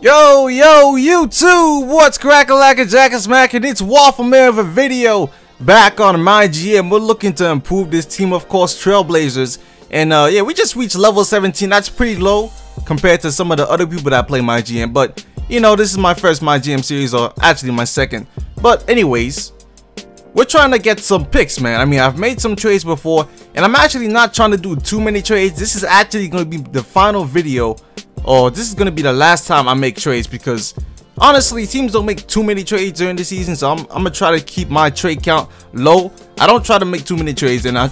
Yo, YouTube, what's crack-a-lack-a-jack-a-smack, and it's Waffle Man of a video back on MyGM. We're looking to improve this team, of course, Trailblazers. And yeah, we just reached level 17. That's pretty low compared to some of the other people that play MyGM. But, you know, this is my first MyGM series, or actually my second. But anyways, we're trying to get some picks, man. I mean, I've made some trades before, and I'm actually not trying to do too many trades. This is actually going to be the final video, or this is going to be the last time I make trades, because honestly, teams don't make too many trades during the season, so I'm going to try to keep my trade count low. I don't try to make too many trades, and I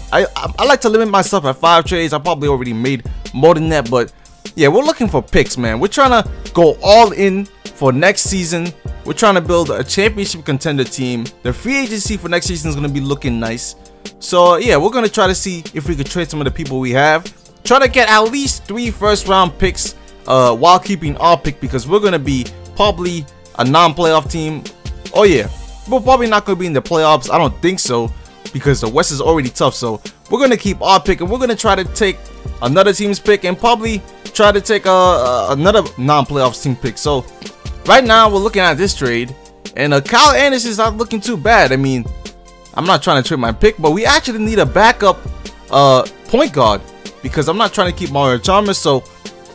like to limit myself at 5 trades. I probably already made more than that, but yeah, we're looking for picks, man. We're trying to go all in for next season. We're trying to build a championship contender team. The free agency for next season is going to be looking nice. So yeah, we're going to try to see if we could trade some of the people we have. Try to get at least 3 first-round picks while keeping our pick, because we're going to be probably a non-playoff team. Oh yeah, we're probably not going to be in the playoffs. I don't think so, because the West is already tough. So we're going to keep our pick, and we're going to try to take another team's pick, and probably try to take another non-playoffs team pick. So right now we're looking at this trade, and Kyle Anderson is not looking too bad. I mean, I'm not trying to trade my pick, but we actually need a backup point guard, because I'm not trying to keep Mario Chalmers. So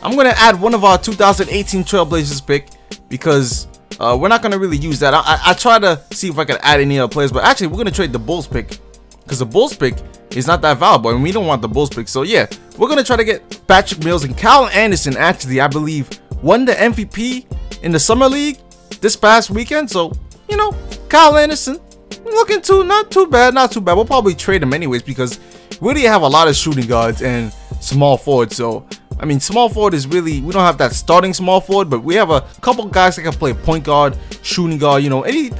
I'm going to add one of our 2018 Trailblazers pick, because we're not going to really use that. I try to see if I can add any other players, but actually we're going to trade the Bulls pick, because the Bulls pick is not that valuable, and we don't want the Bulls pick. So yeah, we're going to try to get Patrick Mills. And Kyle Anderson actually, I believe, won the MVP in the Summer League this past weekend. So, you know, Kyle Anderson looking not too bad. We'll probably trade him anyways, because we already have a lot of shooting guards and small forwards. So I mean, small forward is really, we don't have that starting small forward, but we have a couple guys that can play point guard, shooting guard, you know, you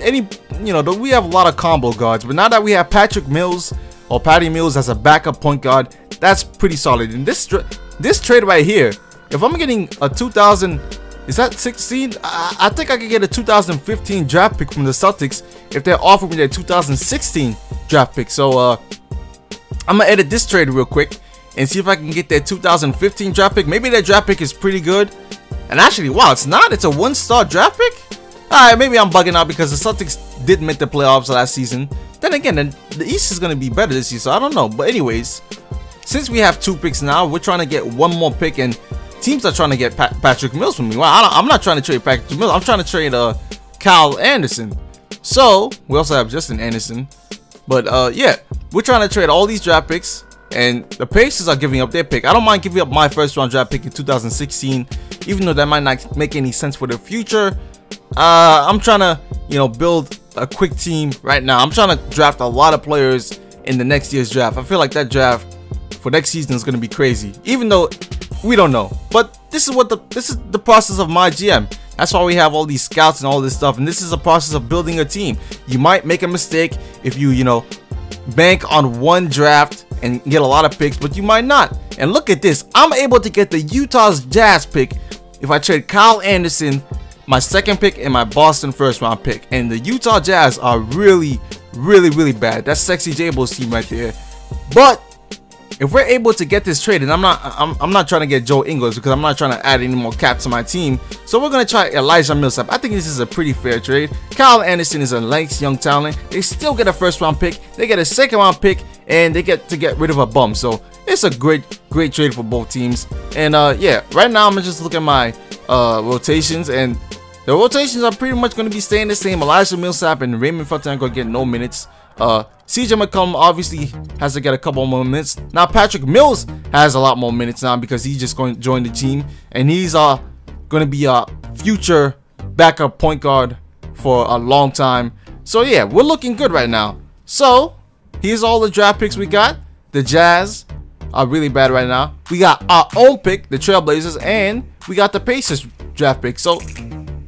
know, we have a lot of combo guards. But now that we have Patrick Mills, or Patty Mills, as a backup point guard, that's pretty solid. And this trade right here, if I'm getting a 2000, is that 16? I think I could get a 2015 draft pick from the Celtics if they're offering me their 2016 draft pick. So I'm gonna edit this trade real quick and see if I can get that 2015 draft pick. Maybe that draft pick is pretty good. And actually, wow, it's not. It's a 1-star draft pick. Alright, maybe I'm bugging out, because the Celtics did make the playoffs last season. Then again, the East is going to be better this year, so I don't know. But anyways, since we have 2 picks now, we're trying to get 1 more pick, and teams are trying to get Patrick Mills from me. Well, I'm not trying to trade Patrick Mills. I'm trying to trade Kyle Anderson. So we also have Justin Anderson. But yeah, we're trying to trade all these draft picks, and the Pacers are giving up their pick. I don't mind giving up my first-round draft pick in 2016, even though that might not make any sense for the future. I'm trying to, you know, build a quick team right now. I'm trying to draft a lot of players in the next year's draft. I feel like that draft for next season is going to be crazy, even though we don't know. But this is the process of MyGM. That's why we have all these scouts and all this stuff, and this is a process of building a team. You might make a mistake if you know, bank on one draft and get a lot of picks, but you might not. And look at this, I'm able to get the Utah Jazz pick if I trade Kyle Anderson, my second pick, and my Boston first-round pick. And the Utah Jazz are really bad. That's Sexy J-Bo's team right there. But if we're able to get this trade, and I'm not trying to get Joe Ingles, because I'm not trying to add any more cap to my team. So we're gonna try Elijah Millsap. I think this is a pretty fair trade. Kyle Anderson is a nice young talent. They still get a first-round pick, they get a second-round pick, and they get to get rid of a bum. So it's a great trade for both teams. And yeah, right now I'm just looking at my rotations, and the rotations are pretty much going to be staying the same. Elijah Millsap and Raymond Felton are going to get no minutes. CJ McCollum obviously has to get a couple more minutes. Now Patrick Mills has a lot more minutes now, because he's just going to join the team, and he's going to be a future backup point guard for a long time. So yeah, we're looking good right now. So here's all the draft picks we got. The Jazz are really bad right now. We got our own pick, the Trailblazers, and we got the Pacers draft pick. So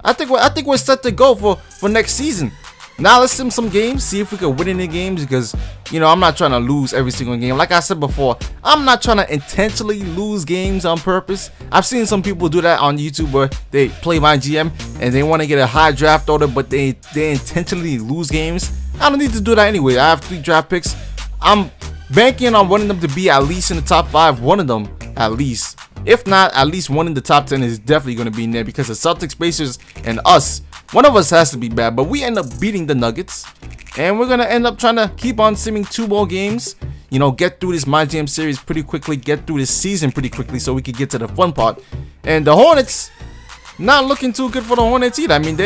I think we're set to go for next season. Now let's sim some games, see if we can win any games, because, you know, I'm not trying to lose every single game. Like I said before, I'm not trying to intentionally lose games on purpose. I've seen some people do that on YouTube, where they play MyGM and they want to get a high draft order, but they intentionally lose games. I don't need to do that anyway. I have 3 draft picks. I'm banking on one of them to be at least in the top 5, one of them at least. If not, at least one in the top 10 is definitely going to be in there, because the Celtics, Pacers, and us, one of us has to be bad. But we end up beating the Nuggets, and we're going to end up trying to keep on simming 2 more games. You know, get through this MyGM series pretty quickly, get through this season pretty quickly, so we can get to the fun part. And the Hornets, not looking too good for the Hornets either. I mean,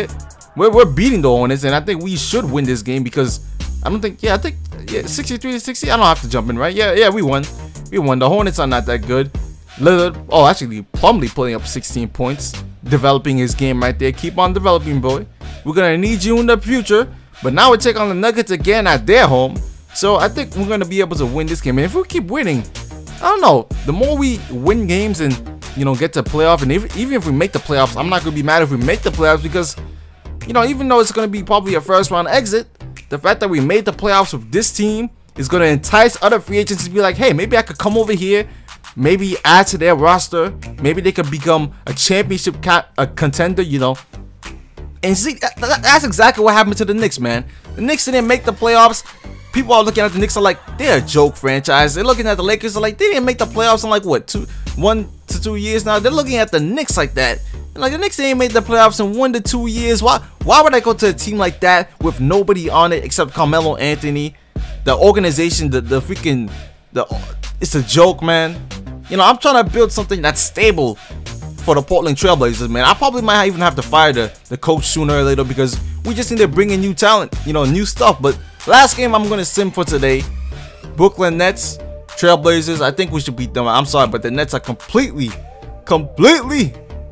we're beating the Hornets, and I think we should win this game, because I don't think, I think 63 to 60. I don't have to jump in, right? Yeah, we won. We won. The Hornets are not that good. Lillard, oh, actually, Plumlee putting up 16 points, developing his game right there. Keep on developing, boy. We're gonna need you in the future. But now we take on the Nuggets again at their home. So I think we're gonna be able to win this game. And if we keep winning, I don't know, the more we win games and, you know, get to playoff, and even if we make the playoffs, I'm not gonna be mad if we make the playoffs, because, you know, even though it's gonna be probably a first round exit, the fact that we made the playoffs with this team is gonna entice other free agents to be like, hey, maybe I could come over here, maybe add to their roster, maybe they could become a championship contender, you know. And see, that's exactly what happened to the Knicks, man. The Knicks didn't make the playoffs. People are looking at the Knicks are like, they're a joke franchise. They're looking at the Lakers are like, they didn't make the playoffs in like what, 1 to 2 years now. They're looking at the Knicks like that. And like, the Knicks ain't made the playoffs in 1 to 2 years. Why would I go to a team like that with nobody on it except Carmelo Anthony? The organization, the freaking, it's a joke, man. You know, I'm trying to build something that's stable for the Portland Trailblazers, man. I probably might even have to fire the coach sooner or later, because we just need to bring in new talent, you know, new stuff. But last game I'm going to sim for today, Brooklyn Nets, Trailblazers. I think we should beat them. I'm sorry, but the Nets are completely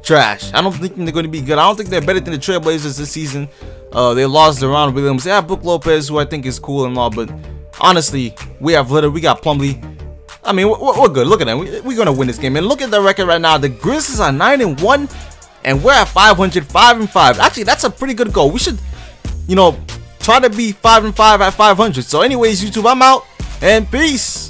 trash. I don't think they're going to be good. I don't think they're better than the Trailblazers this season. They lost Deron Williams. They have Brook Lopez, who I think is cool and all, but honestly, we have Lillard, we got Plumlee. I mean, we're good. Look at that. We're going to win this game. And look at the record right now. The Grizzlies are 9-1, and we're at 500, 5-5. Actually, that's a pretty good goal. We should, you know, try to be 5-5 at 500. So anyways, YouTube, I'm out, and peace.